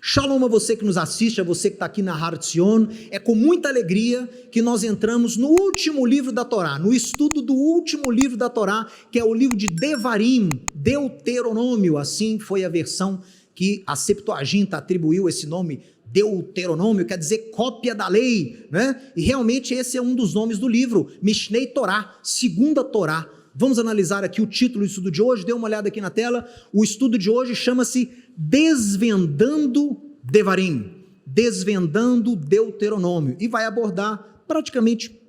Shalom a você que nos assiste, a você que está aqui na Har Zion. É com muita alegria que nós entramos no último livro da Torá, no estudo do último livro da Torá, que é o livro de Devarim, Deuteronômio. Assim foi a versão que a Septuaginta atribuiu esse nome, Deuteronômio, quer dizer cópia da lei, né? E realmente esse é um dos nomes do livro, Mishnei Torá, segunda Torá. Vamos analisar aqui o título do estudo de hoje, dê uma olhada aqui na tela. O estudo de hoje chama-se Desvendando Devarim, Desvendando Deuteronômio, e vai abordar praticamente,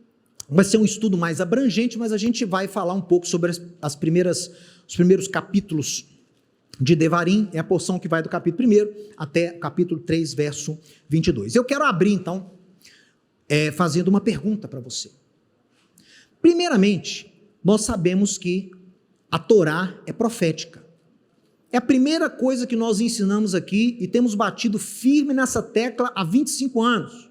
vai ser um estudo mais abrangente, mas a gente vai falar um pouco sobre os primeiros capítulos de Devarim, é a porção que vai do capítulo 1 até capítulo 3, verso 22. Eu quero abrir então, fazendo uma pergunta para você. Primeiramente, nós sabemos que a Torá é profética. É a primeira coisa que nós ensinamos aqui e temos batido firme nessa tecla há 25 anos.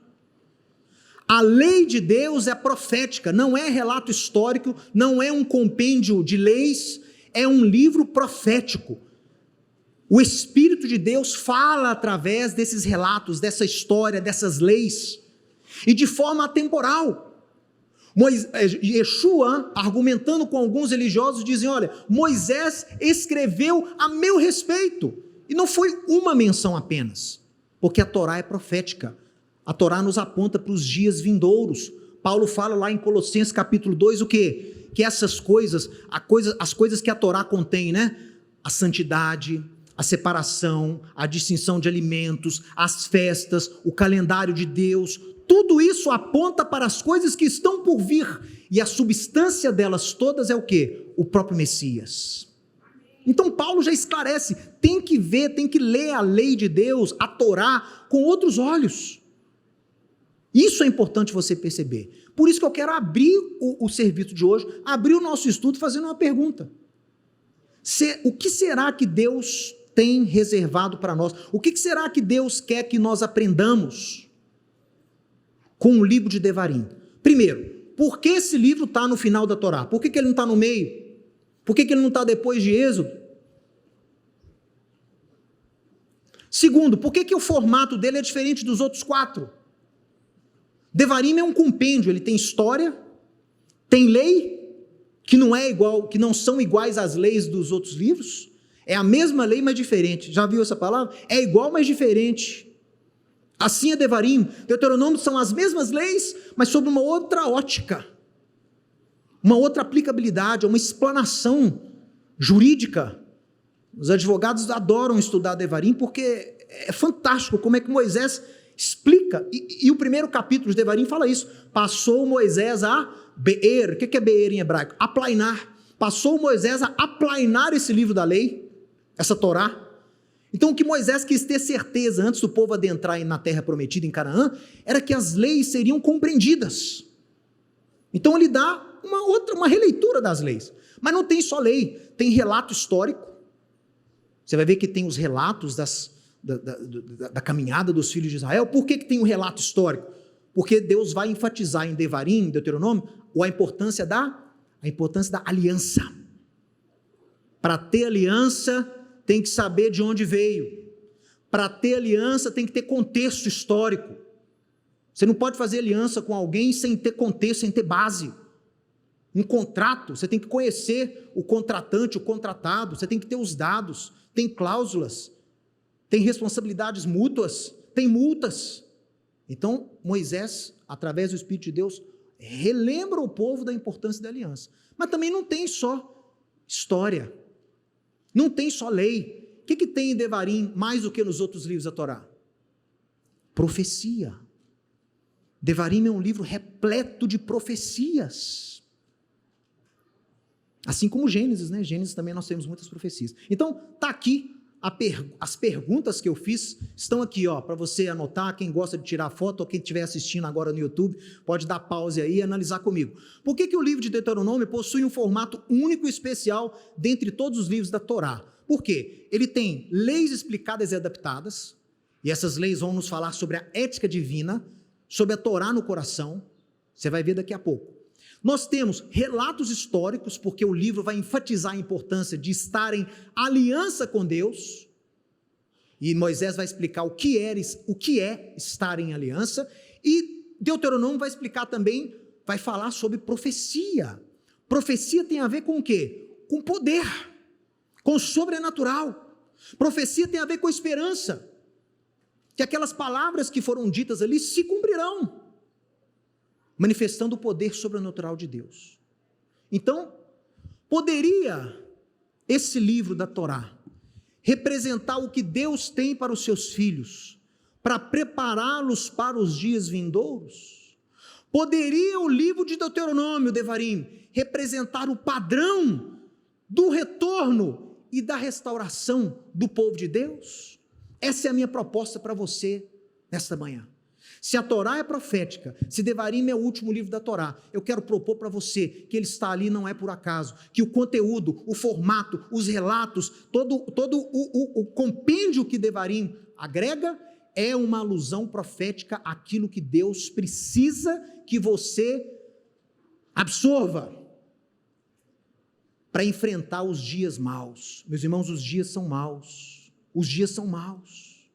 A lei de Deus é profética, não é relato histórico, não é um compêndio de leis, é um livro profético. O Espírito de Deus fala através desses relatos, dessa história, dessas leis, e de forma atemporal. Yeshua, argumentando com alguns religiosos, dizem: olha, Moisés escreveu a meu respeito, e não foi uma menção apenas, porque a Torá é profética, a Torá nos aponta para os dias vindouros. Paulo fala lá em Colossenses capítulo 2, o quê? Que essas coisas, as coisas que a Torá contém, né? A santidade, a separação, a distinção de alimentos, as festas, o calendário de Deus, tudo isso aponta para as coisas que estão por vir, e a substância delas todas é o quê? O próprio Messias. Então Paulo já esclarece, tem que ver, tem que ler a lei de Deus, a Torá, com outros olhos. Isso é importante você perceber. Por isso que eu quero abrir o serviço de hoje, abrir o nosso estudo fazendo uma pergunta. O que será que Deus tem reservado para nós? O que será que Deus quer que nós aprendamos com o livro de Devarim? Primeiro, por que esse livro está no final da Torá? Por que ele não está no meio? Por que ele não está depois de Êxodo? Segundo, por que o formato dele é diferente dos outros 4? Devarim é um compêndio, ele tem história, tem lei, que não são iguais às leis dos outros livros, é a mesma lei, mas diferente. Já viu essa palavra? É igual, mas diferente. Assim é Devarim. Deuteronômio são as mesmas leis, mas sob uma outra ótica, uma outra aplicabilidade, uma explanação jurídica. Os advogados adoram estudar Devarim, porque é fantástico como é que Moisés explica, e o primeiro capítulo de Devarim fala isso. Passou Moisés a be'er. O que é be'er em hebraico? Aplainar. Passou Moisés a aplainar esse livro da lei, essa Torá. Então o que Moisés quis ter certeza antes do povo adentrar na terra prometida em Canaã, era que as leis seriam compreendidas. Então ele dá uma releitura das leis, mas não tem só lei, tem relato histórico. Você vai ver que tem os relatos da caminhada dos filhos de Israel. Por que tem um relato histórico? Porque Deus vai enfatizar em Devarim, em Deuteronômio, a importância da aliança. Para ter aliança, tem que saber de onde veio. Para ter aliança, tem que ter contexto histórico. Você não pode fazer aliança com alguém sem ter contexto, sem ter base. Um contrato, você tem que conhecer o contratante, o contratado, você tem que ter os dados, tem cláusulas, tem responsabilidades mútuas, tem multas. Então, Moisés, através do Espírito de Deus, relembra o povo da importância da aliança. Mas também não tem só história, não tem só lei. O que tem em Devarim mais do que nos outros livros da Torá? Profecia. Devarim é um livro repleto de profecias. Assim como Gênesis, né? Gênesis também nós temos muitas profecias. Então, está aqui, as perguntas que eu fiz estão aqui, para você anotar. Quem gosta de tirar foto, ou quem estiver assistindo agora no YouTube, pode dar pause aí e analisar comigo. Por que o livro de Deuteronômio possui um formato único e especial dentre todos os livros da Torá? Por quê? Ele tem leis explicadas e adaptadas, e essas leis vão nos falar sobre a ética divina, sobre a Torá no coração. Você vai ver daqui a pouco. Nós temos relatos históricos, porque o livro vai enfatizar a importância de estar em aliança com Deus. E Moisés vai explicar o que é estar em aliança, e Deuteronômio vai explicar também, vai falar sobre profecia. Profecia tem a ver com o quê? Com poder, com o sobrenatural. Profecia tem a ver com esperança, que aquelas palavras que foram ditas ali se cumprirão, manifestando o poder sobrenatural de Deus. Então, poderia esse livro da Torá representar o que Deus tem para os seus filhos, para prepará-los para os dias vindouros? Poderia o livro de Deuteronômio, Devarim, representar o padrão do retorno e da restauração do povo de Deus? Essa é a minha proposta para você nesta manhã. Se a Torá é profética, se Devarim é o último livro da Torá, eu quero propor para você que ele está ali não é por acaso, que o conteúdo, o formato, os relatos, todo o compêndio que Devarim agrega é uma alusão profética àquilo que Deus precisa que você absorva para enfrentar os dias maus. Meus irmãos, os dias são maus. Os dias são maus.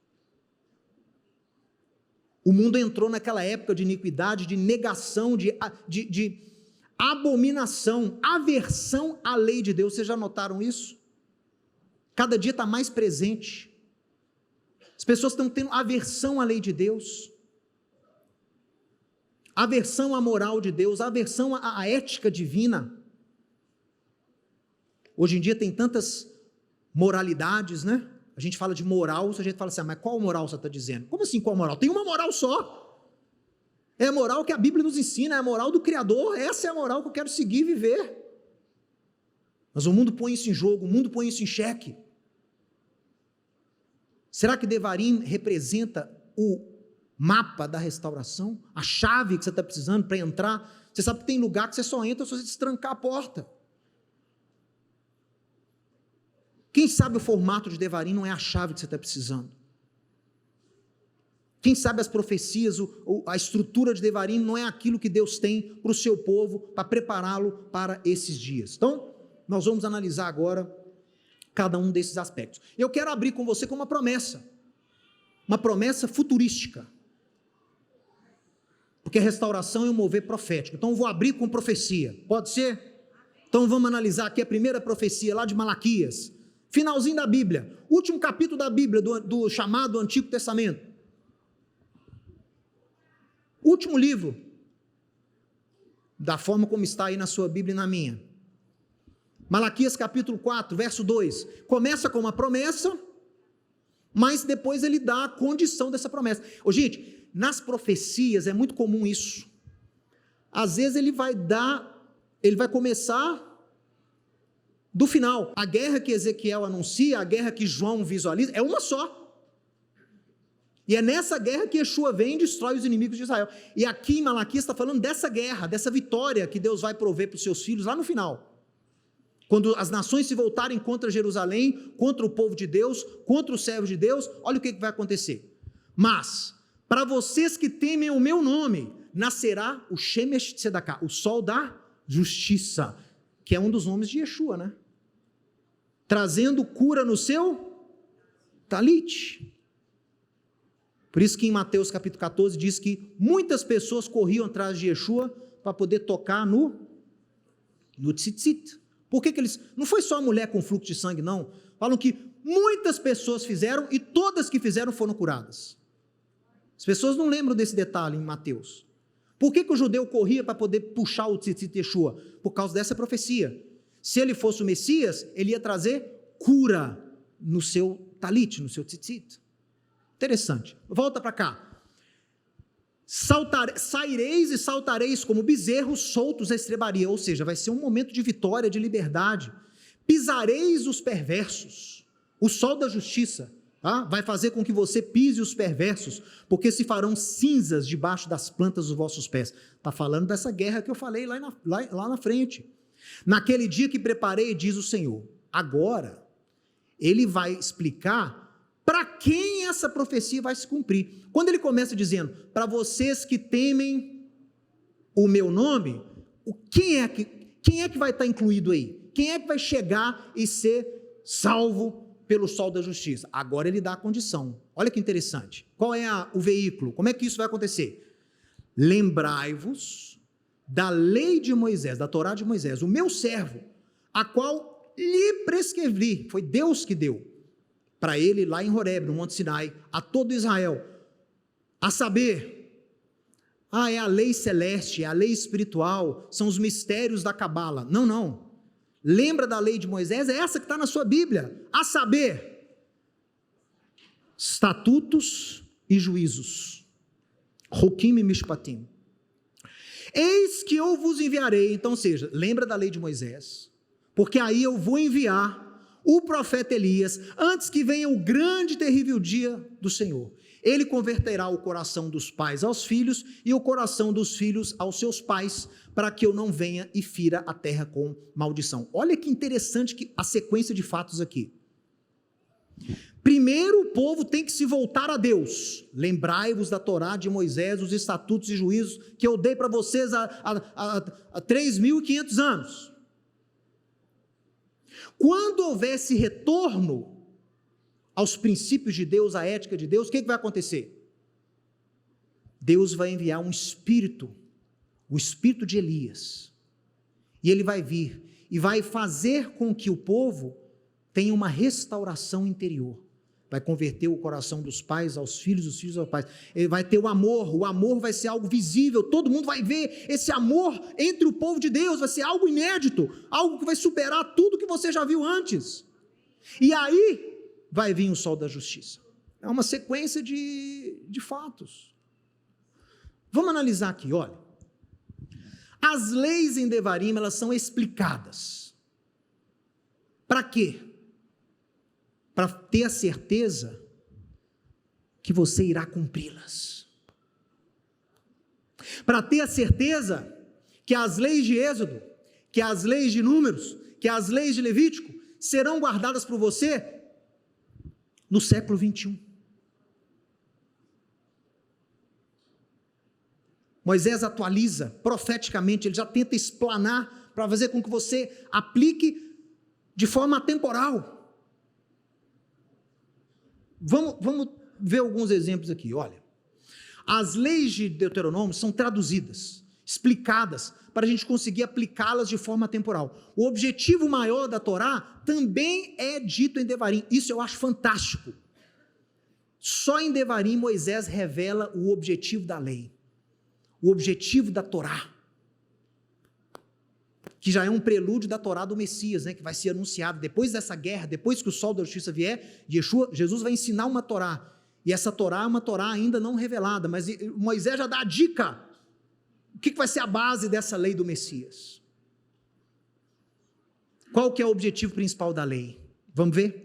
O mundo entrou naquela época de iniquidade, de negação, de abominação, aversão à lei de Deus. Vocês já notaram isso? Cada dia está mais presente. As pessoas estão tendo aversão à lei de Deus, aversão à moral de Deus, aversão à ética divina. Hoje em dia tem tantas moralidades, né? A gente fala de moral, a gente fala assim, mas qual moral você está dizendo? Como assim qual moral? Tem uma moral só. É a moral que a Bíblia nos ensina, é a moral do Criador, essa é a moral que eu quero seguir e viver. Mas o mundo põe isso em jogo, o mundo põe isso em xeque. Será que Devarim representa o mapa da restauração? A chave que você está precisando para entrar? Você sabe que tem lugar que você só entra se você destrancar a porta. Quem sabe o formato de Devarim não é a chave que você está precisando. Quem sabe as profecias, a estrutura de Devarim não é aquilo que Deus tem para o seu povo, para prepará-lo para esses dias. Então, nós vamos analisar agora cada um desses aspectos. Eu quero abrir com você com uma promessa futurística, porque a restauração é um mover profético. Então, eu vou abrir com profecia, pode ser? Então, vamos analisar aqui a primeira profecia lá de Malaquias, finalzinho da Bíblia, último capítulo da Bíblia, do chamado Antigo Testamento, último livro, da forma como está aí na sua Bíblia e na minha. Malaquias capítulo 4, verso 2, começa com uma promessa, mas depois ele dá a condição dessa promessa. Gente, nas profecias é muito comum isso. Às vezes ele vai começar do final. A guerra que Ezequiel anuncia, a guerra que João visualiza, é uma só. E é nessa guerra que Yeshua vem e destrói os inimigos de Israel. E aqui em Malaquias está falando dessa guerra, dessa vitória que Deus vai prover para os seus filhos lá no final. Quando as nações se voltarem contra Jerusalém, contra o povo de Deus, contra os servos de Deus, olha o que vai acontecer. Mas, para vocês que temem o meu nome, nascerá o Shemesh Tzedaká, o sol da justiça, que é um dos nomes de Yeshua, né? Trazendo cura no seu talit. Por isso que em Mateus capítulo 14 diz que muitas pessoas corriam atrás de Yeshua para poder tocar no tzitzit. Por que eles... Não foi só a mulher com fluxo de sangue, não. Falam que muitas pessoas fizeram e todas que fizeram foram curadas. As pessoas não lembram desse detalhe em Mateus. Por que o judeu corria para poder puxar o tzitzit de Yeshua? Por causa dessa profecia. Se ele fosse o Messias, ele ia trazer cura no seu talit, no seu tzitzit. Interessante. Volta para cá. Saireis e saltareis como bezerros soltos à estrebaria, ou seja, vai ser um momento de vitória, de liberdade. Pisareis os perversos, o sol da justiça, tá? Vai fazer com que você pise os perversos, porque se farão cinzas debaixo das plantas dos vossos pés. Está falando dessa guerra que eu falei lá na frente. Naquele dia que preparei, diz o Senhor. Agora, ele vai explicar para quem essa profecia vai se cumprir. Quando ele começa dizendo, para vocês que temem o meu nome, quem é que vai estar incluído aí? Quem é que vai chegar e ser salvo pelo sol da justiça. Agora ele dá a condição. Olha que interessante. Qual é o veículo? Como é que isso vai acontecer? Lembrai-vos da lei de Moisés, da Torá de Moisés, o meu servo, a qual lhe prescrevi. Foi Deus que deu para ele lá em Horebe, no Monte Sinai, a todo Israel, a saber, é a lei celeste, é a lei espiritual, são os mistérios da Cabala. Não. Lembra da lei de Moisés? É essa que está na sua Bíblia, a saber, estatutos e juízos, Hokim e Mishpatim. Eis que eu vos enviarei, então seja, lembra da lei de Moisés, porque aí eu vou enviar o profeta Elias, antes que venha o grande e terrível dia do Senhor. Ele converterá o coração dos pais aos filhos e o coração dos filhos aos seus pais, para que eu não venha e fira a terra com maldição. Olha que interessante a sequência de fatos aqui. Primeiro o povo tem que se voltar a Deus. Lembrai-vos da Torá de Moisés, os estatutos e juízos que eu dei para vocês há 3.500 anos. Quando houver esse retorno aos princípios de Deus, à ética de Deus, o que vai acontecer? Deus vai enviar um espírito, o espírito de Elias, e ele vai vir e vai fazer com que o povo tenha uma restauração interior. Vai converter o coração dos pais aos filhos, dos filhos aos pais. Ele vai ter o amor vai ser algo visível, todo mundo vai ver esse amor entre o povo de Deus, vai ser algo inédito, algo que vai superar tudo que você já viu antes. E aí vai vir o sol da justiça. É uma sequência de fatos. Vamos analisar aqui, olha. As leis em Devarim, elas são explicadas. Para quê? Para ter a certeza que você irá cumpri-las. Para ter a certeza que as leis de Êxodo, que as leis de Números, que as leis de Levítico serão guardadas por você no século 21. Moisés atualiza profeticamente, ele já tenta explanar para fazer com que você aplique de forma atemporal. Vamos ver alguns exemplos aqui, olha. As leis de Deuteronômio são traduzidas, explicadas, para a gente conseguir aplicá-las de forma temporal. O objetivo maior da Torá também é dito em Devarim, isso eu acho fantástico. Só em Devarim Moisés revela o objetivo da lei, o objetivo da Torá, que já é um prelúdio da Torá do Messias, né, que vai ser anunciado depois dessa guerra, depois que o sol da justiça vier, Jesus vai ensinar uma Torá, e essa Torá é uma Torá ainda não revelada, mas Moisés já dá a dica, o que vai ser a base dessa lei do Messias? Qual que é o objetivo principal da lei? Vamos ver?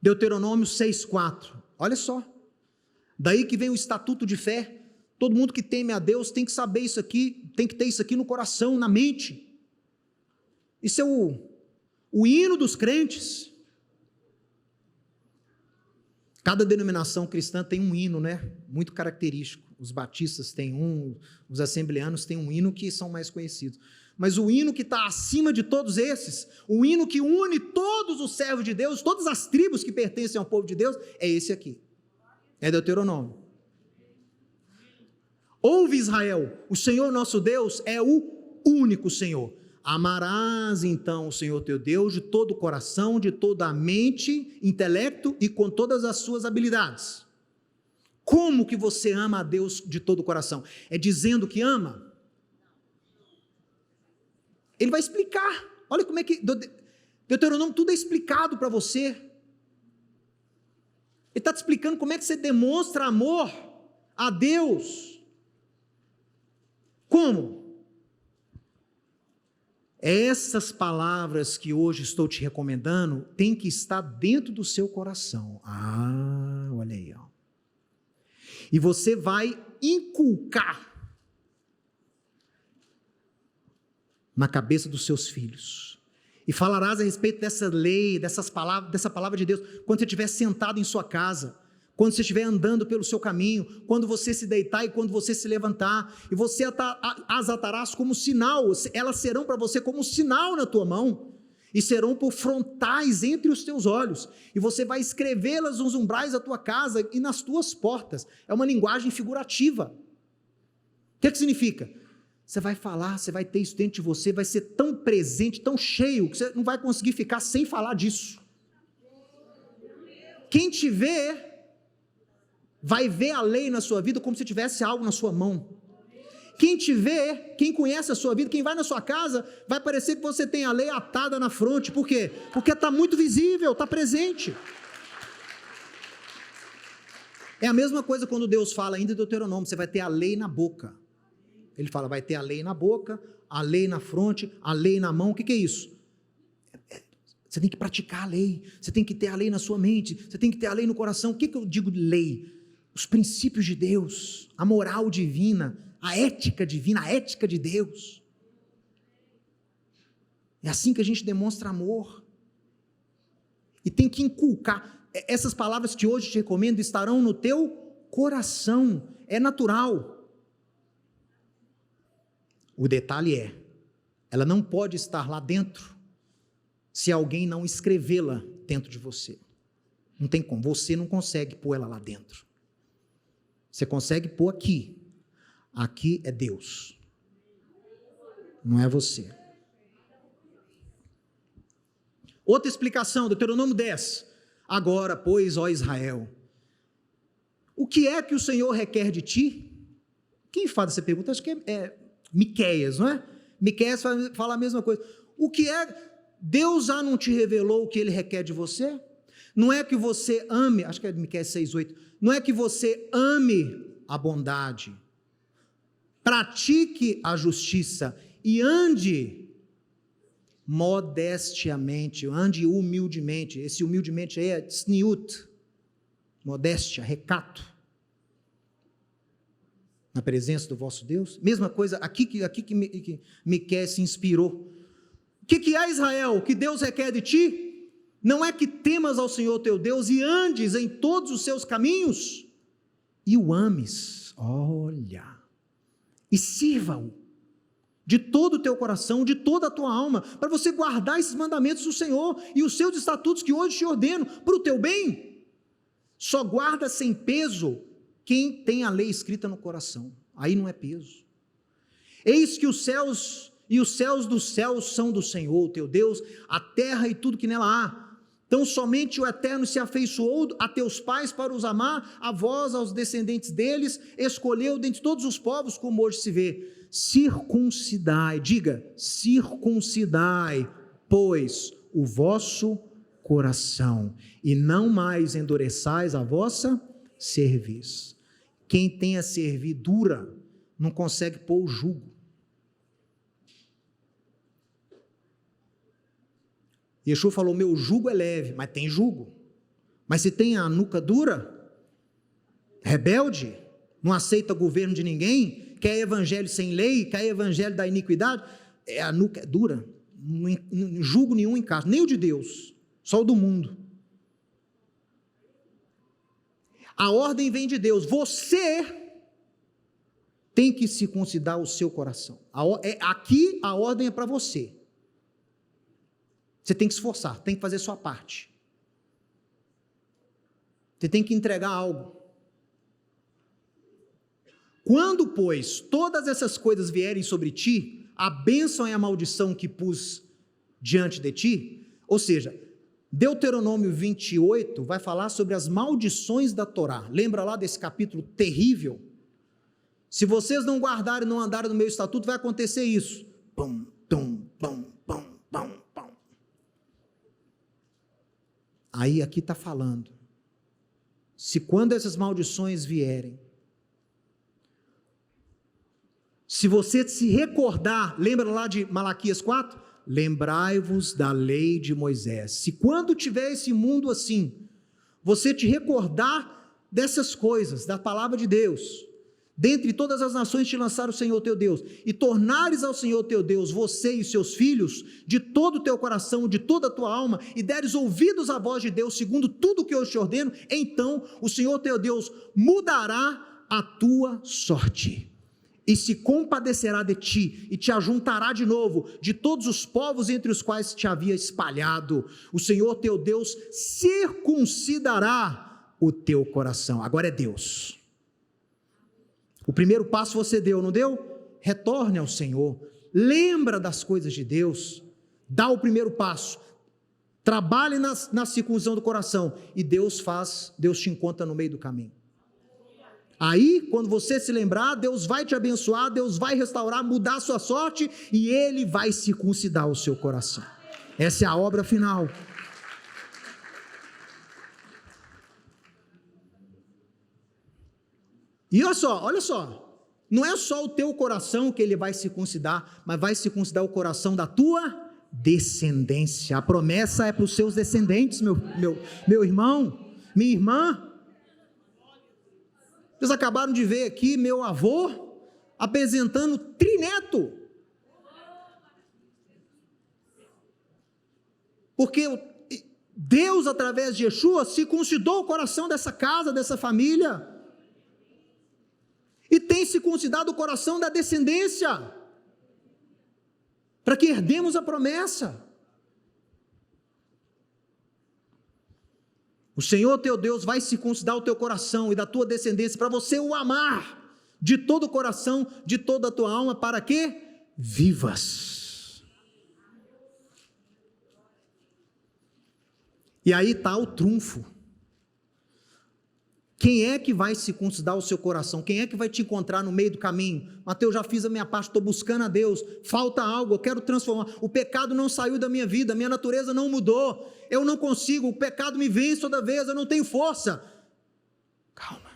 Deuteronômio 6,4, olha só, daí que vem o estatuto de fé. Todo mundo que teme a Deus tem que saber isso aqui, tem que ter isso aqui no coração, na mente. Isso é o hino dos crentes. Cada denominação cristã tem um hino, né? Muito característico. Os batistas têm um, os assembleanos têm um hino que são mais conhecidos. Mas o hino que está acima de todos esses, o hino que une todos os servos de Deus, todas as tribos que pertencem ao povo de Deus, é esse aqui. É Deuteronômio. Ouve, Israel, o Senhor nosso Deus é o único Senhor. Amarás então o Senhor teu Deus de todo o coração, de toda a mente, intelecto e com todas as suas habilidades. Como que você ama a Deus de todo o coração? É dizendo que ama? Ele vai explicar. Olha como é que Deuteronômio tudo é explicado para você. Ele está te explicando como é que você demonstra amor a Deus. Como? Essas palavras que hoje estou te recomendando têm que estar dentro do seu coração. Olha aí, ó. E você vai inculcar na cabeça dos seus filhos. E falarás a respeito dessa lei, dessa palavra de Deus, quando você estiver sentado em sua casa, quando você estiver andando pelo seu caminho, quando você se deitar e quando você se levantar, e você as atarás como sinal, elas serão para você como sinal na tua mão, e serão por frontais entre os teus olhos, e você vai escrevê-las nos umbrais da tua casa e nas tuas portas. É uma linguagem figurativa. O que significa? Você vai falar, você vai ter isso dentro de você, vai ser tão presente, tão cheio, que você não vai conseguir ficar sem falar disso. Quem te vê, vai ver a lei na sua vida como se tivesse algo na sua mão. Quem te vê, quem conhece a sua vida, quem vai na sua casa, vai parecer que você tem a lei atada na fronte. Por quê? Porque está muito visível, está presente. É a mesma coisa quando Deus fala ainda em Deuteronômio, você vai ter a lei na boca. Ele fala, vai ter a lei na boca, a lei na fronte, a lei na mão. O que é isso? Você tem que praticar a lei, você tem que ter a lei na sua mente, você tem que ter a lei no coração. O que eu digo de lei? Os princípios de Deus, a moral divina, a ética divina, a ética de Deus. É assim que a gente demonstra amor. E tem que inculcar. Essas palavras que hoje te recomendo estarão no teu coração. É natural. O detalhe é, ela não pode estar lá dentro se alguém não escrevê-la dentro de você. Não tem como, você não consegue pôr ela lá dentro. Você consegue pôr aqui. Aqui é Deus, não é você. Outra explicação, Deuteronômio 10. Agora, pois, ó Israel, o que é que o Senhor requer de ti? Quem faz essa pergunta? Acho que é Miqueias, não é? Miqueias fala a mesma coisa. O que é? Deus já não te revelou o que Ele requer de você? Não é que você ame, acho que é Miqueias 6:8, não é que você ame a bondade, pratique a justiça e ande modestamente, ande humildemente. Esse humildemente aí é tzniut, modéstia, recato, na presença do vosso Deus. Mesma coisa aqui que Miqueias se inspirou. O que é, Israel? O que Deus requer de ti? Não é que temas ao Senhor teu Deus e andes em todos os seus caminhos e o ames, olha, e sirva-o de todo o teu coração, de toda a tua alma, para você guardar esses mandamentos do Senhor e os seus estatutos que hoje te ordeno, para o teu bem. Só guarda sem peso quem tem a lei escrita no coração, aí não é peso. Eis que os céus e os céus dos céus são do Senhor, teu Deus, a terra e tudo que nela há. Então somente o Eterno se afeiçoou a teus pais para os amar, a vós, aos descendentes deles, escolheu dentre todos os povos, como hoje se vê. Circuncidai, diga, circuncidai, pois, o vosso coração, e não mais endureçais a vossa cerviz. Quem tem a servidura, não consegue pôr o jugo. Yeshua falou, meu jugo é leve, mas tem jugo. Mas se tem a nuca dura, rebelde, não aceita governo de ninguém, quer evangelho sem lei, quer evangelho da iniquidade, a nuca é dura, não jugo nenhum em casa, nem o de Deus, só o do mundo. A ordem vem de Deus, você tem que circuncidar o seu coração. Aqui a ordem é para você. Você tem que se esforçar, tem que fazer a sua parte. Você tem que entregar algo. Quando, pois, todas essas coisas vierem sobre ti, a bênção e a maldição que pus diante de ti, ou seja, Deuteronômio 28 vai falar sobre as maldições da Torá. Lembra lá desse capítulo terrível? Se vocês não guardarem e não andarem no meu estatuto, vai acontecer isso. Pum, tum, pum, pum, pum, pum. Aí aqui está falando, se quando essas maldições vierem, se você se recordar, lembra lá de Malaquias 4? Lembrai-vos da lei de Moisés. Se quando tiver esse mundo assim, você te recordar dessas coisas, da palavra de Deus, dentre todas as nações te lançaram o Senhor teu Deus, e tornares ao Senhor teu Deus, você e seus filhos, de todo o teu coração, de toda a tua alma, e deres ouvidos à voz de Deus, segundo tudo o que eu te ordeno, então o Senhor teu Deus mudará a tua sorte. e se compadecerá de ti, e te ajuntará de novo de todos os povos entre os quais te havia espalhado. O Senhor teu Deus circuncidará o teu coração. Agora é Deus. O primeiro passo você deu, não deu? Retorne ao Senhor, lembra das coisas de Deus, dá o primeiro passo, trabalhe na circuncisão do coração, e Deus te encontra no meio do caminho. Aí, quando você se lembrar, Deus vai te abençoar, Deus vai restaurar, mudar a sua sorte, e Ele vai circuncidar o seu coração. Essa é a obra final. E olha só, não é só o teu coração que Ele vai circuncidar, mas vai circuncidar o coração da tua descendência. A promessa é para os seus descendentes, meu irmão, minha irmã. Vocês acabaram de ver aqui meu avô apresentando trineto. Porque Deus, através de Yeshua, circuncidou o coração dessa casa, dessa família. E tem circuncidado o coração da descendência, para que herdemos a promessa. O Senhor teu Deus vai circuncidar o teu coração e da tua descendência, para você o amar de todo o coração, de toda a tua alma, para que vivas. E aí está o trunfo. Quem é que vai circuncidar o seu coração? Quem é que vai te encontrar no meio do caminho? Mateus, já fiz a minha parte, estou buscando a Deus, falta algo, eu quero transformar, o pecado não saiu da minha vida, a minha natureza não mudou, eu não consigo, o pecado me vence toda vez, eu não tenho força. Calma.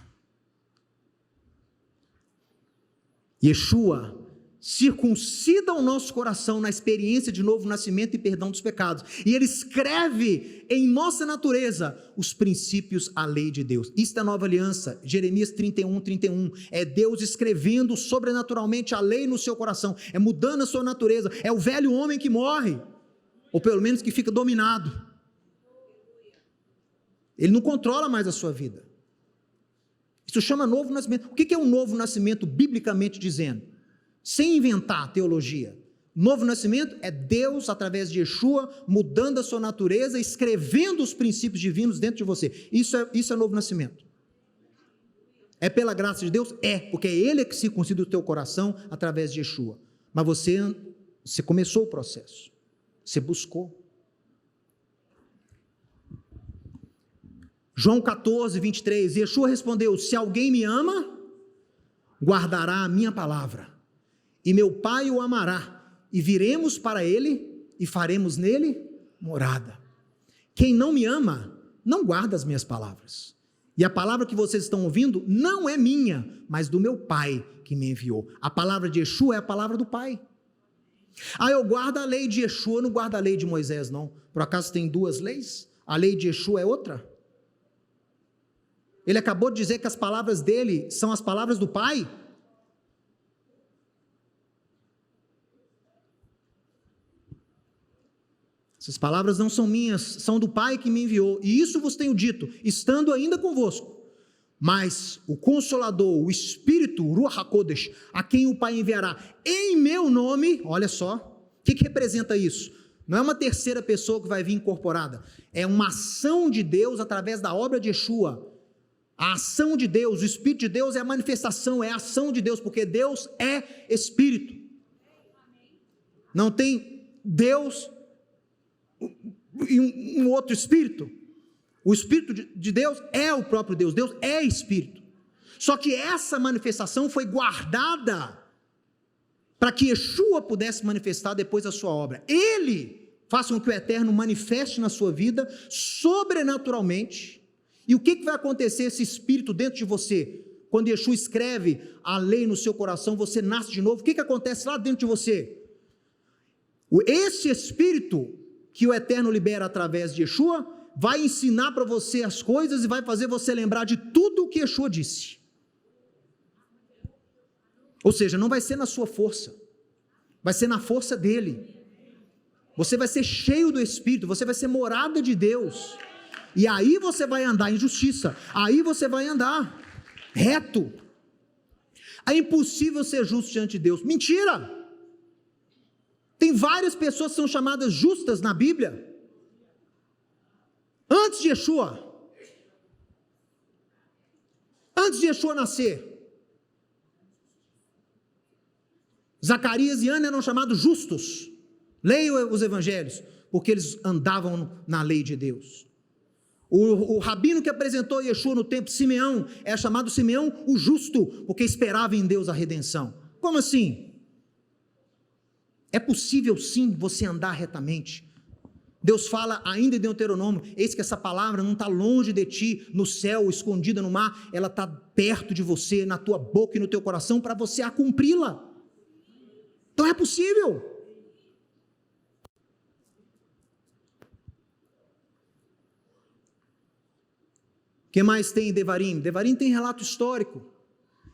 Yeshua circuncida o nosso coração na experiência de novo nascimento e perdão dos pecados, e Ele escreve em nossa natureza os princípios, a lei de Deus. Isto é a nova aliança, Jeremias 31, é Deus escrevendo sobrenaturalmente a lei no seu coração, é mudando a sua natureza, é o velho homem que morre, ou pelo menos que fica dominado, ele não controla mais a sua vida. Isso chama novo nascimento. O que é um novo nascimento, biblicamente dizendo? Sem inventar teologia. Novo nascimento é Deus, através de Yeshua, mudando a sua natureza, escrevendo os princípios divinos dentro de você. Isso é novo nascimento. É pela graça de Deus? É, porque é Ele que circuncida o teu coração através de Yeshua. Mas você começou o processo. Você buscou. João 14, 23, Yeshua respondeu: se alguém me ama, guardará a minha palavra, e meu Pai o amará, e viremos para ele, e faremos nele morada. Quem não me ama, não guarda as minhas palavras, e a palavra que vocês estão ouvindo, não é minha, mas do meu Pai que me enviou. A palavra de Yeshua é a palavra do Pai. Eu guardo a lei de Yeshua, eu não guardo a lei de Moisés não. Por acaso tem duas leis? A lei de Yeshua é outra? Ele acabou de dizer que as palavras dele são as palavras do Pai. Essas palavras não são minhas, são do Pai que me enviou, e isso vos tenho dito, estando ainda convosco. Mas o Consolador, o Espírito, o Ruach HaKodesh, a quem o Pai enviará em meu nome, olha só, o que representa isso? Não é uma terceira pessoa que vai vir incorporada, é uma ação de Deus através da obra de Yeshua. A ação de Deus, o Espírito de Deus é a manifestação, é a ação de Deus, porque Deus é Espírito. Não tem Deus e um outro Espírito. O Espírito de Deus é o próprio Deus, Deus é Espírito. Só que essa manifestação foi guardada para que Yeshua pudesse manifestar depois a sua obra. Ele faça com que o Eterno manifeste na sua vida sobrenaturalmente. E o que vai acontecer esse Espírito dentro de você? Quando Yeshua escreve a lei no seu coração, você nasce de novo. O que acontece lá dentro de você? Esse Espírito que o Eterno libera através de Yeshua, vai ensinar para você as coisas e vai fazer você lembrar de tudo o que Yeshua disse. Ou seja, não vai ser na sua força, vai ser na força dele. Você vai ser cheio do Espírito, você vai ser morada de Deus, e aí você vai andar em justiça, aí você vai andar reto. É impossível ser justo diante de Deus. Mentira! Tem várias pessoas que são chamadas justas na Bíblia. Antes de Yeshua nascer, Zacarias e Ana eram chamados justos. Leiam os evangelhos, porque eles andavam na lei de Deus. O rabino que apresentou Yeshua no templo, Simeão, é chamado Simeão o justo, porque esperava em Deus a redenção. Como assim? É possível sim você andar retamente. Deus fala ainda em Deuteronômio, eis que essa palavra não está longe de ti, no céu, escondida no mar, ela está perto de você, na tua boca e no teu coração, para você a cumpri-la. Então é possível. O que mais tem em Devarim? Devarim tem relato histórico.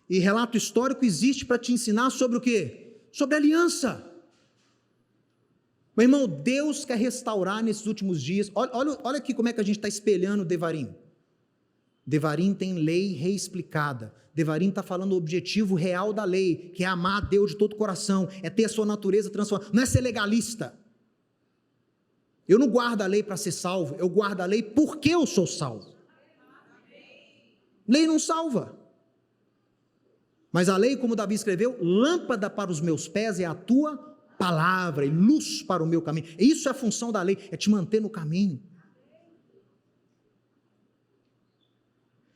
E relato histórico existe para te ensinar sobre o quê? Sobre aliança. Meu irmão, Deus quer restaurar nesses últimos dias. Olha aqui como é que a gente está espelhando Devarim. Devarim tem lei reexplicada. Devarim está falando o objetivo real da lei, que é amar a Deus de todo o coração, é ter a sua natureza transformada, não é ser legalista. Eu não guardo a lei para ser salvo, eu guardo a lei porque eu sou salvo. Lei não salva. Mas a lei, como Davi escreveu, lâmpada para os meus pés é a tua palavra e luz para o meu caminho. Isso é a função da lei, é te manter no caminho.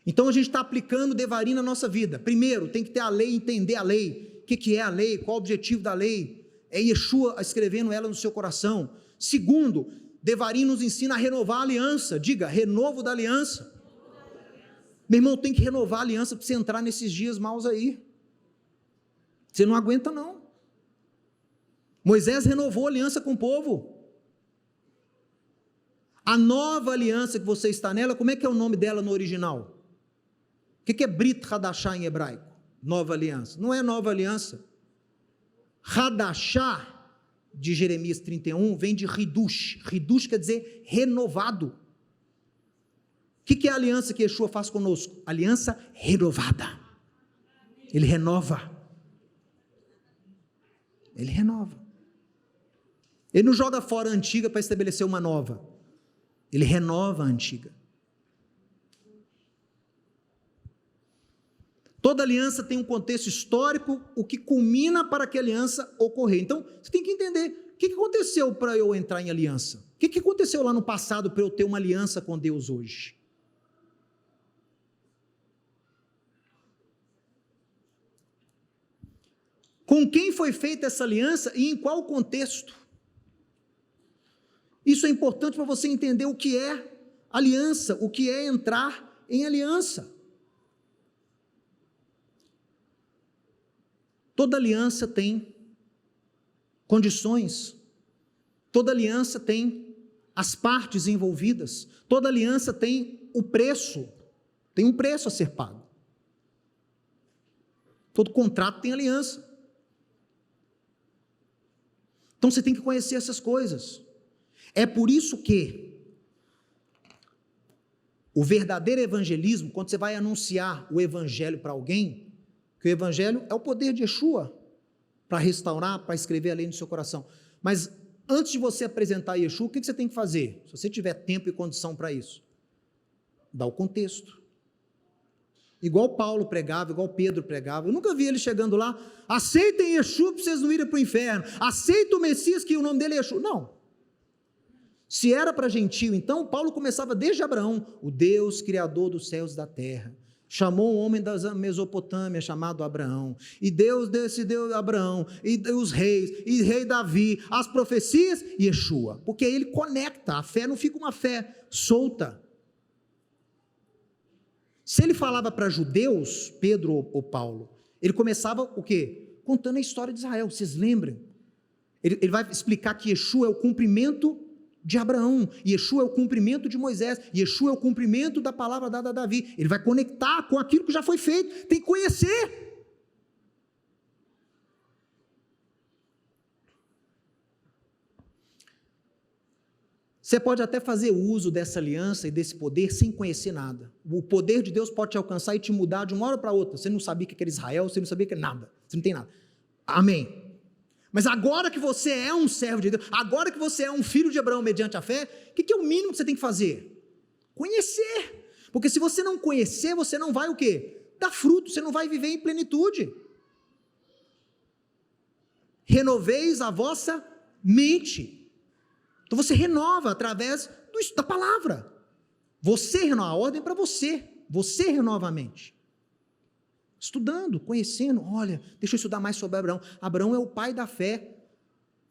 Então a gente está aplicando Devarim na nossa vida. Primeiro, tem que ter a lei, entender a lei. O que é a lei? Qual o objetivo da lei? É Yeshua escrevendo ela no seu coração. Segundo, Devarim nos ensina a renovar a aliança. Diga, renovo da aliança. Meu irmão, tem que renovar a aliança para você entrar nesses dias maus aí. Você não aguenta não. Moisés renovou a aliança com o povo. A nova aliança que você está nela, como é que é o nome dela no original? O que é Brit Hadashah em hebraico? Nova aliança. Não é nova aliança. Hadashah, de Jeremias 31, vem de Hidush. Hidush quer dizer renovado. O que é a aliança que Yeshua faz conosco? Aliança renovada. Ele renova. Ele renova. Ele não joga fora a antiga para estabelecer uma nova. Ele renova a antiga. Toda aliança tem um contexto histórico, o que culmina para que a aliança ocorrer. Então, você tem que entender, o que aconteceu para eu entrar em aliança? O que aconteceu lá no passado para eu ter uma aliança com Deus hoje? Com quem foi feita essa aliança e em qual contexto? Isso é importante para você entender o que é aliança, o que é entrar em aliança. Toda aliança tem condições, toda aliança tem as partes envolvidas, toda aliança tem o preço, tem um preço a ser pago. Todo contrato tem aliança. Então você tem que conhecer essas coisas. É por isso que o verdadeiro evangelismo, quando você vai anunciar o evangelho para alguém, que o evangelho é o poder de Yeshua para restaurar, para escrever a lei no seu coração. Mas antes de você apresentar Yeshua, o que você tem que fazer? Se você tiver tempo e condição para isso, dá o contexto. Igual Paulo pregava, igual Pedro pregava. Eu nunca vi ele chegando lá, aceitem Yeshua para vocês não irem para o inferno, aceita o Messias que o nome dele é Yeshua. Não. Se era para gentio, então Paulo começava desde Abraão, o Deus criador dos céus e da terra. Chamou um homem da Mesopotâmia chamado Abraão, e Deus decidiu Abraão, e os reis, e rei Davi, as profecias, e Yeshua, porque ele conecta, a fé não fica uma fé solta. Se ele falava para judeus, Pedro ou Paulo, ele começava o quê? Contando a história de Israel, vocês lembram? Ele vai explicar que Yeshua é o cumprimento de Abraão, Yeshua é o cumprimento de Moisés, Yeshua é o cumprimento da palavra dada a Davi. Ele vai conectar com aquilo que já foi feito, tem que conhecer. Você pode até fazer uso dessa aliança e desse poder sem conhecer nada. O poder de Deus pode te alcançar e te mudar de uma hora para outra. Você não sabia que era Israel, você não sabia que era nada. Você não tem nada. Amém. Mas agora que você é um servo de Deus, agora que você é um filho de Abraão mediante a fé, o que é o mínimo que você tem que fazer? Conhecer. Porque se você não conhecer, você não vai o quê? Dar fruto, você não vai viver em plenitude. Renoveis a vossa mente. Então você renova através da palavra. Você renova, a ordem é para você. Você renova a mente. Estudando, conhecendo, olha, deixa eu estudar mais sobre Abraão. Abraão é o pai da fé.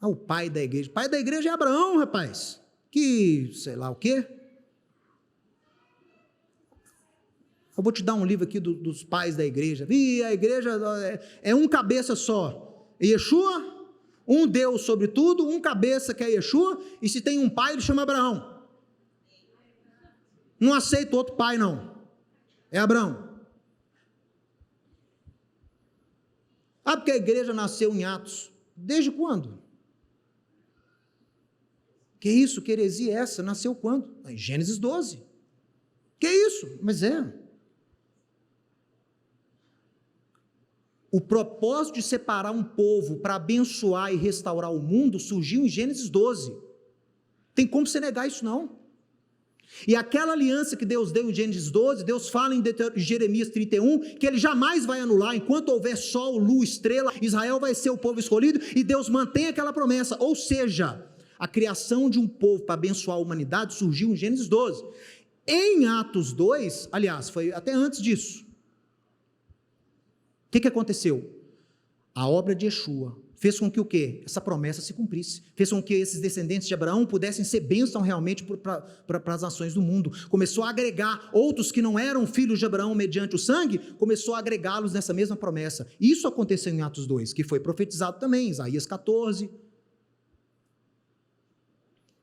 O pai da igreja. O pai da igreja é Abraão, rapaz. Que, sei lá o quê. Eu vou te dar um livro aqui dos pais da igreja. A igreja é um cabeça só. Yeshua, um Deus sobre tudo, um cabeça que é Yeshua, e se tem um pai, ele chama Abraão. Não aceita outro pai, não. É Abraão. Porque a igreja nasceu em Atos. Desde quando? Que isso? Que heresia é essa? Nasceu quando? Em Gênesis 12. Que isso? Mas é. O propósito de separar um povo para abençoar e restaurar o mundo surgiu em Gênesis 12. Tem como você negar isso, não? E aquela aliança que Deus deu em Gênesis 12, Deus fala em Jeremias 31, que Ele jamais vai anular, enquanto houver sol, lua, estrela, Israel vai ser o povo escolhido, e Deus mantém aquela promessa, ou seja, a criação de um povo para abençoar a humanidade surgiu em Gênesis 12. Em Atos 2, aliás, foi até antes disso, o que aconteceu? A obra de Yeshua fez com que o quê? Essa promessa se cumprisse, fez com que esses descendentes de Abraão pudessem ser bênção realmente para as nações do mundo, começou a agregar outros que não eram filhos de Abraão mediante o sangue, começou a agregá-los nessa mesma promessa. Isso aconteceu em Atos 2, que foi profetizado também, em Isaías 14.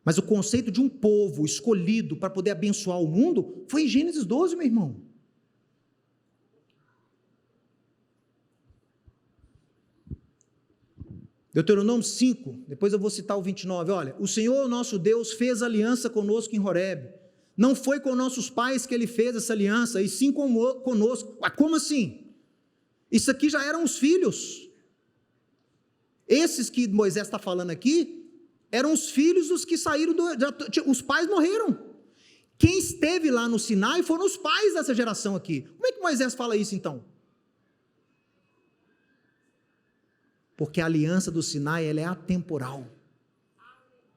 Mas o conceito de um povo escolhido para poder abençoar o mundo, foi em Gênesis 12, meu irmão. Deuteronômio 5, depois eu vou citar o 29, olha, o Senhor nosso Deus fez aliança conosco em Horebe, não foi com nossos pais que Ele fez essa aliança, e sim conosco. Como assim? Isso aqui já eram os filhos, esses que Moisés está falando aqui, eram os filhos dos que saíram, os pais morreram, quem esteve lá no Sinai foram os pais dessa geração aqui. Como é que Moisés fala isso então? Porque a aliança do Sinai, ela é atemporal.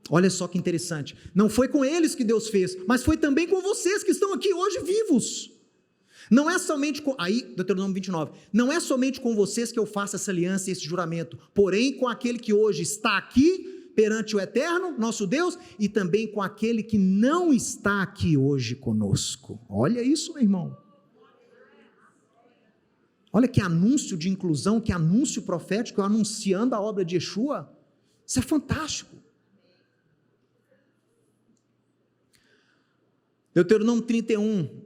Olha só que interessante, não foi com eles que Deus fez, mas foi também com vocês que estão aqui hoje vivos. Não é somente com, aí, Deuteronômio 29, não é somente com vocês que eu faço essa aliança e esse juramento, porém com aquele que hoje está aqui, perante o Eterno, nosso Deus, e também com aquele que não está aqui hoje conosco. Olha isso, meu irmão. Olha que anúncio de inclusão, que anúncio profético, anunciando a obra de Yeshua. Isso é fantástico. Deuteronômio 31,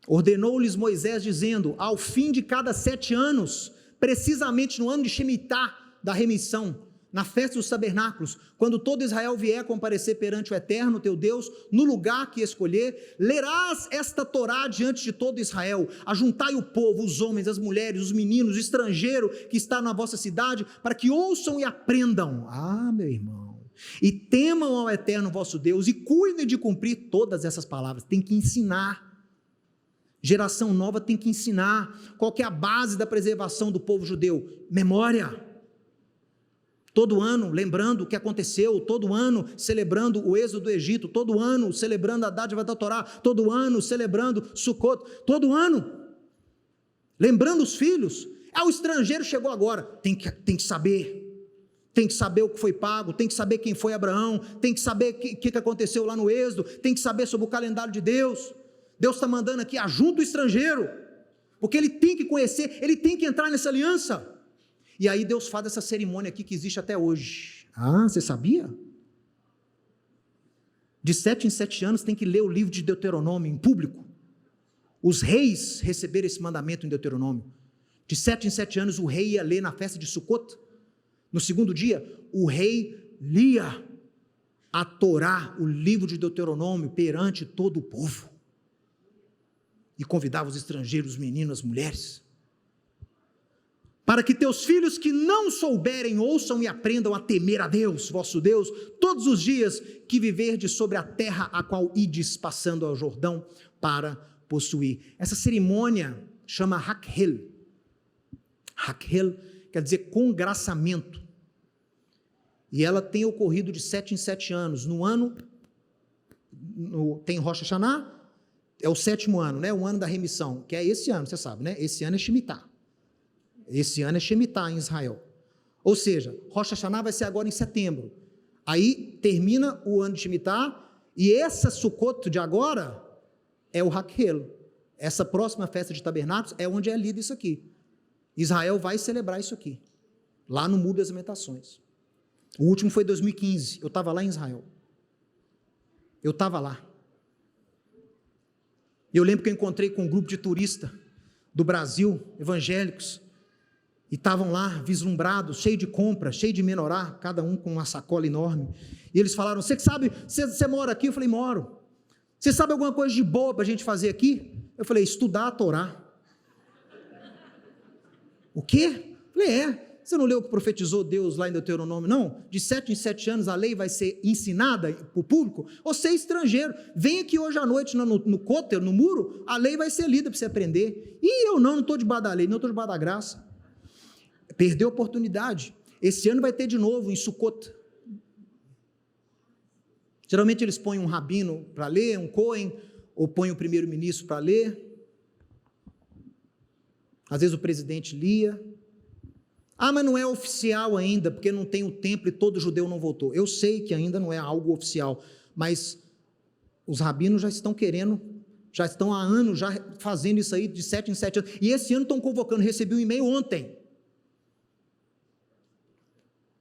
ordenou-lhes Moisés dizendo, ao fim de cada 7 anos, precisamente no ano de Shemitah, da remissão, na festa dos tabernáculos, quando todo Israel vier comparecer perante o Eterno, teu Deus, no lugar que escolher, lerás esta Torá diante de todo Israel, ajuntai o povo, os homens, as mulheres, os meninos, o estrangeiro que está na vossa cidade, para que ouçam e aprendam, meu irmão, e temam ao Eterno vosso Deus, e cuidem de cumprir todas essas palavras. Tem que ensinar, geração nova tem que ensinar. Qual que é a base da preservação do povo judeu? Memória. Todo ano lembrando o que aconteceu, todo ano celebrando o êxodo do Egito, todo ano celebrando a dádiva da Torá, todo ano celebrando Sukkot, todo ano lembrando os filhos. O estrangeiro chegou agora, tem que saber o que foi pago, tem que saber quem foi Abraão, tem que saber o que aconteceu lá no êxodo, tem que saber sobre o calendário de Deus. Deus está mandando aqui, ajuda o estrangeiro, porque ele tem que conhecer, ele tem que entrar nessa aliança. E aí Deus faz essa cerimônia aqui que existe até hoje. Você sabia? De 7 em 7 anos tem que ler o livro de Deuteronômio em público. Os reis receberam esse mandamento em Deuteronômio. De 7 em 7 anos o rei ia ler na festa de Sukkot. No segundo dia, o rei lia a Torá, o livro de Deuteronômio, perante todo o povo. E convidava os estrangeiros, os meninos, as mulheres, para que teus filhos que não souberem, ouçam e aprendam a temer a Deus, vosso Deus, todos os dias que viverdes sobre a terra a qual ides passando ao Jordão para possuir. Essa cerimônia chama Hakhel. Hakhel quer dizer congraçamento. E ela tem ocorrido de 7 em 7 anos. Tem Rosh Hashanah, é o 7º ano, né? O ano da remissão, que é esse ano, você sabe, né? Esse ano é Shemitah. Esse ano é Shemitah em Israel. Ou seja, Rosh Hashanah vai ser agora em setembro. Aí termina o ano de Shemitah, e essa Sukkot de agora é o Hakhel. Essa próxima festa de tabernáculos é onde é lido isso aqui. Israel vai celebrar isso aqui, lá no Muro das Lamentações. O último foi em 2015, eu estava lá em Israel. Eu estava lá. Eu lembro que eu encontrei com um grupo de turistas do Brasil, evangélicos, e estavam lá, vislumbrados, cheio de compra, cheio de menorá, cada um com uma sacola enorme. E eles falaram: você que sabe, você mora aqui? Eu falei: moro. Você sabe alguma coisa de boa para a gente fazer aqui? Eu falei: estudar a Torá. O quê? Eu falei: você não leu o que profetizou Deus lá em Deuteronômio, não? De 7 em 7 anos a lei vai ser ensinada para o público? Você é estrangeiro, vem aqui hoje à noite no côter, no muro, a lei vai ser lida para você aprender. E eu não estou debaixo da lei, não estou debaixo da graça. Perdeu a oportunidade. Esse ano vai ter de novo em Sukkot. Geralmente eles põem um rabino para ler, um Cohen, ou põem o primeiro-ministro para ler. Às vezes o presidente lia. Mas não é oficial ainda, porque não tem o templo e todo judeu não votou. Eu sei que ainda não é algo oficial, mas os rabinos já estão querendo, já estão há anos já fazendo isso aí de 7 em 7 anos. E esse ano estão convocando, recebi um e-mail ontem.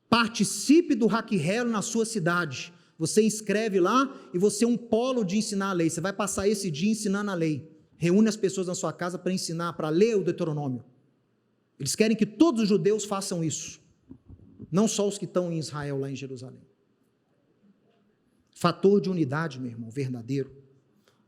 Participe do Hakhel na sua cidade. Você inscreve lá e você é um polo de ensinar a lei. Você vai passar esse dia ensinando a lei. Reúne as pessoas na sua casa para ensinar, para ler o Deuteronômio. Eles querem que todos os judeus façam isso. Não só os que estão em Israel, lá em Jerusalém. Fator de unidade, meu irmão, verdadeiro.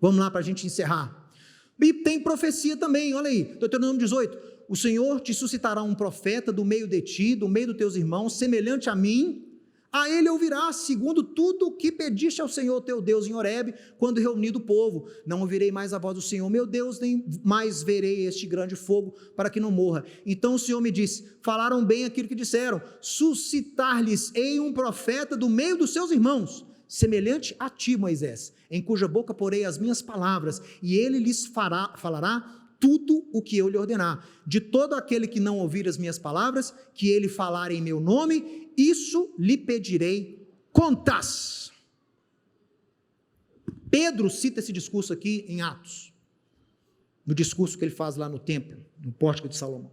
Vamos lá para a gente encerrar. E tem profecia também, olha aí, Deuteronômio 18. O Senhor te suscitará um profeta do meio de ti, do meio dos teus irmãos, semelhante a mim. A ele ouvirás, segundo tudo o que pediste ao Senhor teu Deus em Horebe, quando reunido o povo. Não ouvirei mais a voz do Senhor, meu Deus, nem mais verei este grande fogo, para que não morra. Então o Senhor me disse: falaram bem aquilo que disseram, suscitar-lhes-ei um profeta do meio dos seus irmãos, semelhante a ti, Moisés, em cuja boca porei as minhas palavras, e ele lhes falará tudo o que eu lhe ordenar. De todo aquele que não ouvir as minhas palavras, que ele falar em meu nome, isso lhe pedirei contas. Pedro cita esse discurso aqui em Atos, no discurso que ele faz lá no templo, no pórtico de Salomão.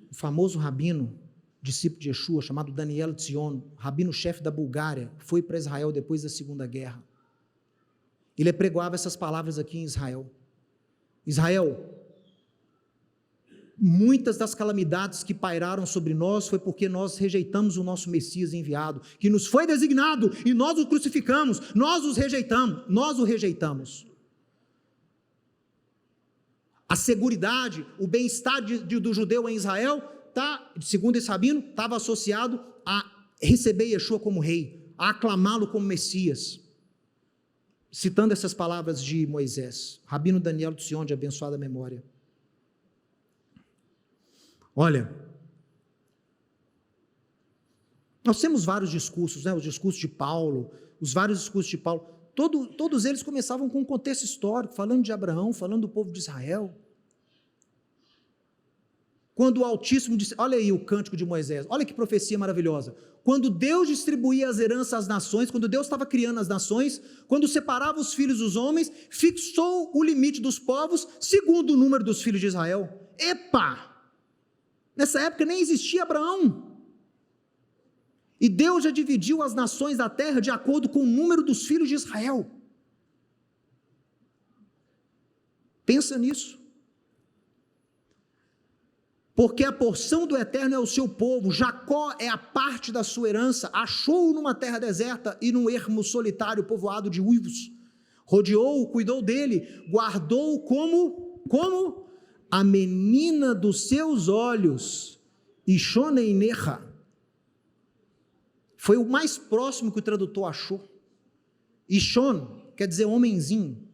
O famoso rabino, discípulo de Yeshua, chamado Daniel Tzion, rabino-chefe da Bulgária, foi para Israel depois da Segunda Guerra. Ele apregoava essas palavras aqui em Israel. Israel, muitas das calamidades que pairaram sobre nós foi porque nós rejeitamos o nosso Messias enviado, que nos foi designado, e nós o crucificamos, nós o rejeitamos. A seguridade, o bem-estar do judeu em Israel, segundo esse rabino, estava associado a receber Yeshua como rei, a aclamá-lo como Messias. Citando essas palavras de Moisés, rabino Daniel Tzion, de abençoada memória. Olha, nós temos vários discursos, né? Os discursos de Paulo, os vários discursos de Paulo, todos eles começavam com um contexto histórico, falando de Abraão, falando do povo de Israel. Quando o Altíssimo disse, olha aí o cântico de Moisés, olha que profecia maravilhosa. Quando Deus distribuía as heranças às nações, quando Deus estava criando as nações, quando separava os filhos dos homens, fixou o limite dos povos segundo o número dos filhos de Israel. Epa! Nessa época nem existia Abraão. E Deus já dividiu as nações da terra de acordo com o número dos filhos de Israel. Pensa nisso. porque a porção do Eterno é o seu povo, Jacó é a parte da sua herança, achou-o numa terra deserta e num ermo solitário povoado de uivos, rodeou-o, cuidou dele, guardou-o como a menina dos seus olhos, Ishoneinecha, foi o mais próximo que o tradutor achou. Ishon quer dizer homenzinho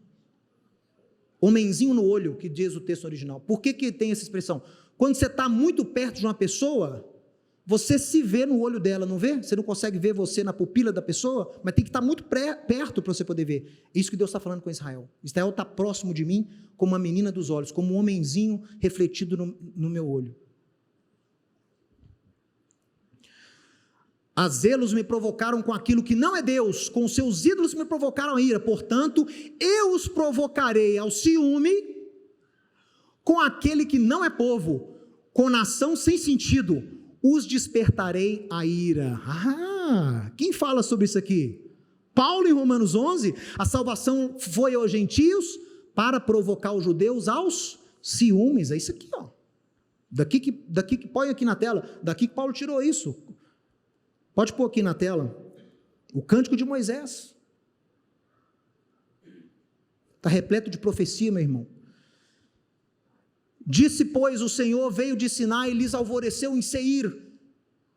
no olho, que diz o texto original. Por que tem essa expressão? Quando você está muito perto de uma pessoa, você se vê no olho dela, não vê? Você não consegue ver você na pupila da pessoa, mas tem que estar muito perto para você poder ver. É isso que Deus está falando com Israel. Israel está próximo de mim como uma menina dos olhos, como um homenzinho refletido no meu olho. A zelos me provocaram com aquilo que não é Deus, com os seus ídolos me provocaram a ira, portanto, eu os provocarei ao ciúme com aquele que não é povo, com nação sem sentido, os despertarei a ira. Quem fala sobre isso aqui? Paulo em Romanos 11, a salvação foi aos gentios para provocar os judeus aos ciúmes, é isso aqui, ó. Daqui que põe aqui na tela, daqui que Paulo tirou isso. Pode pôr aqui na tela, o Cântico de Moisés, está repleto de profecia, meu irmão. Disse, pois, o Senhor veio de Sinai e lhes alvoreceu em Seir.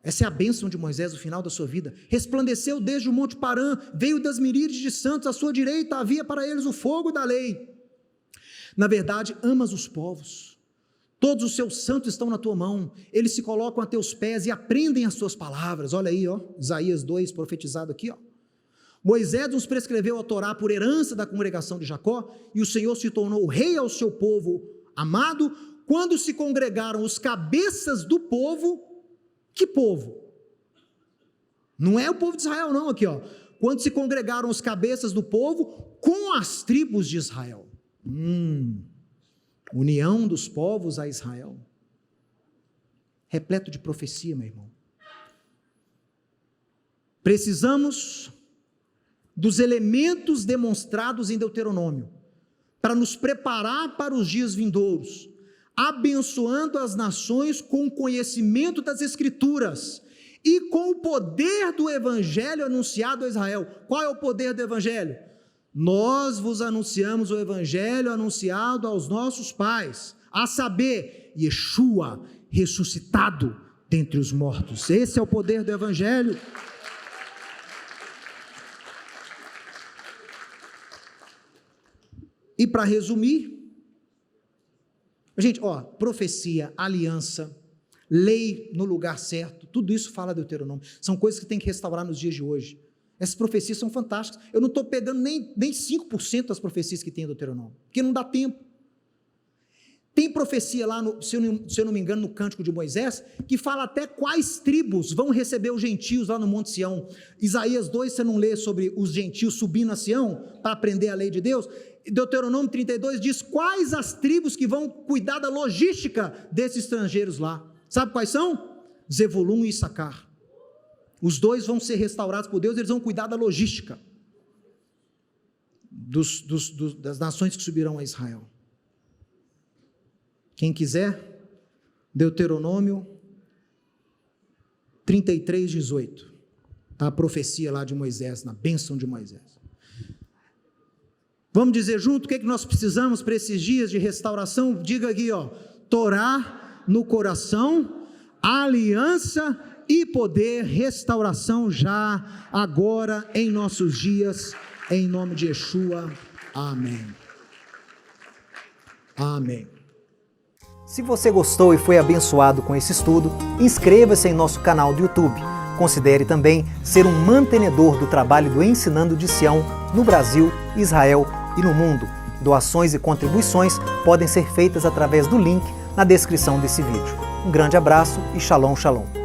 Essa é a bênção de Moisés, o final da sua vida. Resplandeceu desde o monte Parã, veio das miríades de santos, à sua direita havia para eles o fogo da lei. Na verdade, amas os povos. Todos os seus santos estão na tua mão, eles se colocam a teus pés e aprendem as tuas palavras. Olha aí, ó, Isaías 2, profetizado aqui, ó. Moisés nos prescreveu a Torá por herança da congregação de Jacó, e o Senhor se tornou rei ao seu povo amado, quando se congregaram os cabeças do povo. Que povo? Não é o povo de Israel não, aqui ó, quando se congregaram os cabeças do povo com as tribos de Israel. União dos povos a Israel, repleto de profecia, meu irmão. Precisamos dos elementos demonstrados em Deuteronômio, para nos preparar para os dias vindouros, abençoando as nações com o conhecimento das Escrituras, e com o poder do Evangelho anunciado a Israel. Qual é o poder do Evangelho? Nós vos anunciamos o Evangelho anunciado aos nossos pais, a saber, Yeshua ressuscitado dentre os mortos. Esse é o poder do Evangelho. E para resumir, gente, ó, profecia, aliança, lei no lugar certo, tudo isso fala Deuteronômio. São coisas que tem que restaurar nos dias de hoje. Essas profecias são fantásticas. Eu não estou pegando nem 5% das profecias que tem em Deuteronômio, porque não dá tempo. Tem profecia lá, se eu não me engano, no Cântico de Moisés, que fala até quais tribos vão receber os gentios lá no Monte Sião. Isaías 2, você não lê sobre os gentios subindo a Sião para aprender a lei de Deus? Deuteronômio 32 diz quais as tribos que vão cuidar da logística desses estrangeiros lá. Sabe quais são? Zebulun e Issacar. Os dois vão ser restaurados por Deus, eles vão cuidar da logística das nações que subirão a Israel. Quem quiser, Deuteronômio 33, 18. Está a profecia lá de Moisés, na bênção de Moisés. Vamos dizer junto o que nós precisamos para esses dias de restauração? Diga aqui, ó, Torá no coração, aliança e poder, restauração já, agora, em nossos dias, em nome de Yeshua, amém. Amém. Se você gostou e foi abençoado com esse estudo, inscreva-se em nosso canal do YouTube. Considere também ser um mantenedor do trabalho do Ensinando de Sião no Brasil, Israel e no mundo. Doações e contribuições podem ser feitas através do link na descrição desse vídeo. Um grande abraço e shalom, shalom.